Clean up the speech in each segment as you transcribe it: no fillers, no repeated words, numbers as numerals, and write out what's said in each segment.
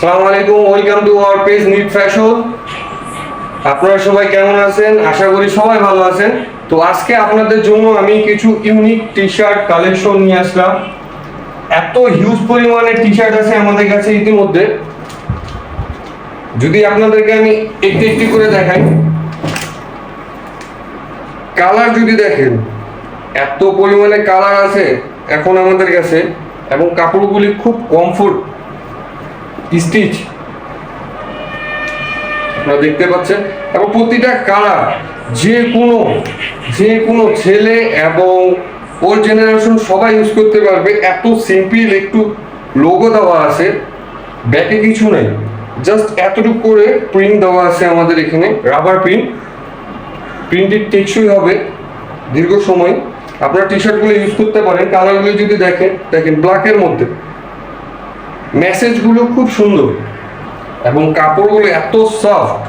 আসসালামু আলাইকুম, welcome to our page Knit Fashion. আপনারা সবাই কেমন আছেন? আশা করি সবাই ভালো আছেন। তো আজকে আপনাদের জন্য আমি কিছু ইউনিক টি শার্ট কালেকশন নিয়ে আসলাম। এত হিউজ পরিমাণের টি শার্ট আছে আমাদের কাছে ইতিমধ্যে। যদি আপনাদেরকে আমি একটি একটি করে দেখাই, কালার যদি দেখেন, এত পরিমাণে কালার আছে এখন আমাদের কাছে, এবং কাপড়গুলি খুব কমফোর্ট স্টিচ আপনারা দেখতে পাচ্ছেন। এবং প্রতিটা কালার যে কোনো ছেলে এবং ওর জেনারেশন সবাই ইউজ করতে পারবে। এত সিম্পল, একটু লোগো দেওয়া আছে, ব্যাকে কিছু নেই, জাস্ট এতটুকু করে প্রিন্ট দেওয়া আছে আমাদের এখানে, রাবার প্রিন্টটি টেকসই হবে দীর্ঘ সময়। আপনারা টি শার্টগুলো ইউজ করতে পারেন। কালারগুলো যদি দেখেন ব্ল্যাকের মধ্যে, মেসেজগুলো খুব সুন্দর এবং কাপড়গুলো এত সফট।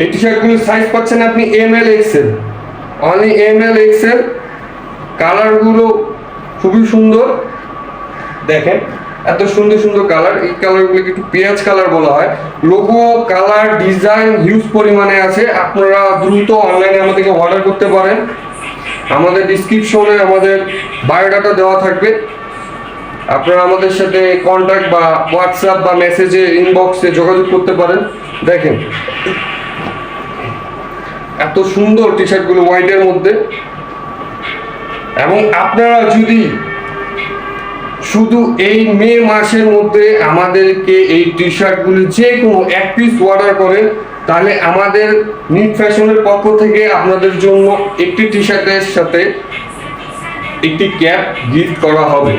এই টি শার্টগুলোর সাইজ পাচ্ছেন আপনি ML XL, only ML XL। কালারগুলো খুবই সুন্দর, দেখেন এত সুন্দর সুন্দর কালার। এই কালারগুলোকে একটু পেঁয়াজ কালার বলা হয়। লোগো, কালার, ডিজাইন হিউজ পরিমাণে আছে। আপনারা দ্রুত অনলাইনে আমাদেরকে অর্ডার করতে পারেন। আমাদের ডিসক্রিপশনে আমাদের বায়োডাটা দেওয়া থাকবে। আপনারা আমাদের সাথে কন্ট্যাক্ট বা হোয়াটসঅ্যাপ বা মেসেজে, ইনবক্সে যোগাযোগ করতে পারেন। দেখেন এত সুন্দর টি শার্টগুলো হোয়াইটের মধ্যে। এবং আপনারা যদি শুধু এই মে মাসের মধ্যে আমাদেরকে এই টি শার্টগুলি যে কোনো এক পিস অর্ডার করেন, তাহলে আমাদের নিট ফ্যাশনের পক্ষ থেকে আপনাদের জন্য একটি টি শার্টের সাথে একটি ক্যাপ গিফট করা হবে।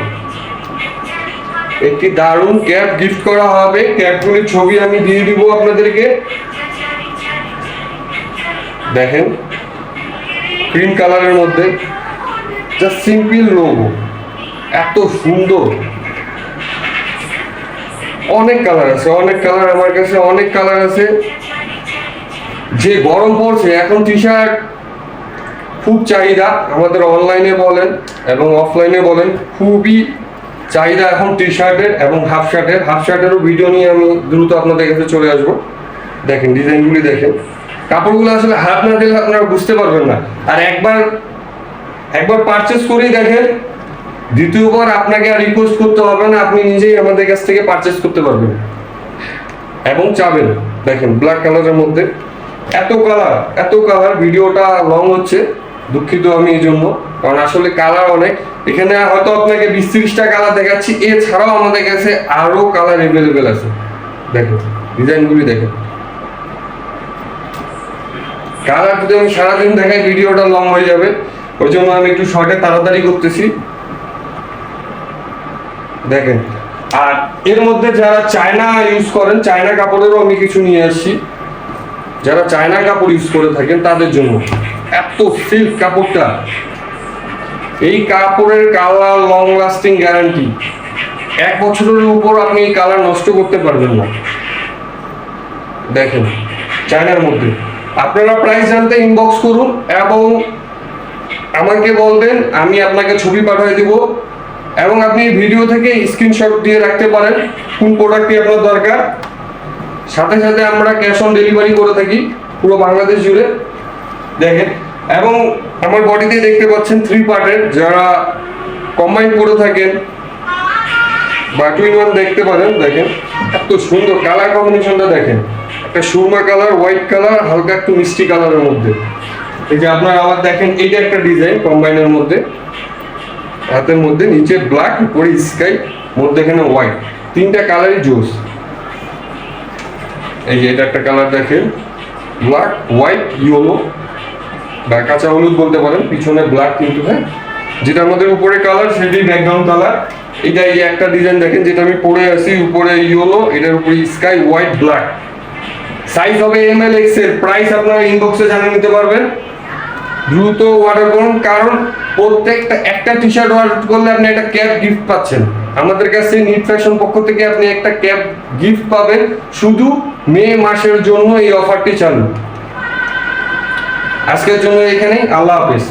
একটি দারুণ ক্যাপ গিফট করা হবে। ক্যাপগুলির ছবি আমি দিয়ে দিব আপনাদেরকে। দেখেন ক্রিম কালারের মধ্যে, জাস্ট সিম্পল লোগো, এত সুন্দর। অনেক কালার আছে, অনেক কালার আমার কাছে, অনেক কালার আছে। যে গরম পড়ছে এখন টি শার্ট খুব চাহিদা, আমাদের অনলাইনে বলেন এবং অফলাইনে বলেন, খুবই চাহিদা এখন টি শার্টের এবং হাফ শার্টেরও ভিডিও নিয়ে আমি দ্রুত আপনাদের কাছে চলে আসবো। দেখেন ডিজাইনগুলি দেখেন, কাপড়গুলো আসলে হাত না দিলে আপনারা বুঝতে পারবেন না। আর একবার পারচেস করেই দেখেন, দ্বিতীয়বার আপনাকে আর রিকোয়েস্ট করতে হবে না, আপনি নিজেই আমাদের কাছ থেকে পারচেস করতে পারবেন এবং চাবেন। দেখেন ব্ল্যাক কালারের মধ্যে এত কালার। ভিডিওটা লং হচ্ছে, দুঃখিত আমি এই জন্য, কারণ আসলে কালার অনেক। এখানে হয়তো আপনাকে 20-30টা কালার দেখাচ্ছি, এছাড়াও আমাদের কাছে আরো কালার এভেলেবেল আছে। দেখেন ডিজাইনগুলি দেখেন। কালার যদি আমি সারাদিন দেখাই ভিডিওটা লং হয়ে যাবে, ওই জন্য আমি একটু শর্টে তাড়াতাড়ি করতেছি। দেখেন, আর এর মধ্যে যারা চায়না ইউজ করেন, চায়না কাপড়েরও আমি কিছু নিয়ে আসছি। যারা চায়না কাপড় ইউজ করে থাকেন তাদের জন্য এত সিল্ক কাপড়টা, এই কাপড়ের কালার লং লাস্টিং গ্যারান্টি। 1 বছরের উপর আপনি এই কালার নষ্ট করতে পারবেন না। দেখেন চায়নার মধ্যে। আপনারা প্রাইস জানতে ইনবক্স করুন এবং আমাকে বলবেন, আমি আপনাকে ছবি পাঠিয়ে দিব। এবং আপনি ভিডিও থেকে স্ক্রিনশট দিয়ে রাখতে পারেন কোন প্রোডাক্টটি আপনার দরকার। সাথে সাথে আমরা ক্যাশ অন ডেলিভারি করে থাকি পুরো বাংলাদেশ জুড়ে। দেখেন, এবং আমার বডিতে দেখতে পাচ্ছেন 3 পার্টের, যারা কম্বাইন করে থাকেন বা 2-in-1 দেখতে পারেন। দেখেন এত সুন্দর কালার কম্বিনেশনটা, দেখেন একটা সুরমা কালার, হোয়াইট কালার, হালকা একটু মিষ্টি কালারের মধ্যে। এই যে আপনারা আবার দেখেন, এইটা একটা ডিজাইন কম্বাইনের মধ্যে, হাতের মধ্যে নিচে ব্ল্যাক, উপরে স্কাই, মধ্যে এখানে হোয়াইট। 3টা কালারই জোস। এই যে এটা একটা কালার দেখেন, ব্ল্যাক, হোয়াইট, ইয়েলো বা কাঁচা হলুদ বলতে পারেন। পিছনে ব্ল্যাক কিন্তু, হ্যাঁ, যেটা আমাদের উপরে কালার সেটি ব্যাকগ্রাউন্ড কালার। এটা এই একটা ডিজাইন দেখেন, যেটা আমি পরে আছি, উপরে ইয়েলো, এটার উপরে স্কাই, হোয়াইট, ব্ল্যাক। সাইজ হবে ML XL। প্রাইস আপনারা ইনবক্সে জানিয়ে নিতে পারবেন। দ্রুত অর্ডার করুন, কারণ প্রত্যেকটা একটা টি শার্ট অর্ডার করলে আপনি একটা ক্যাপ গিফট পাচ্ছেন। আমাদের কাছে নিট ফ্যাশন পক্ষ থেকে আপনি একটা ক্যাপ গিফট পাবেন। শুধু মে মাসের জন্য এই অফারটি চালু। আজকের জন্য এখানেই, আল্লাহ হাফেজ।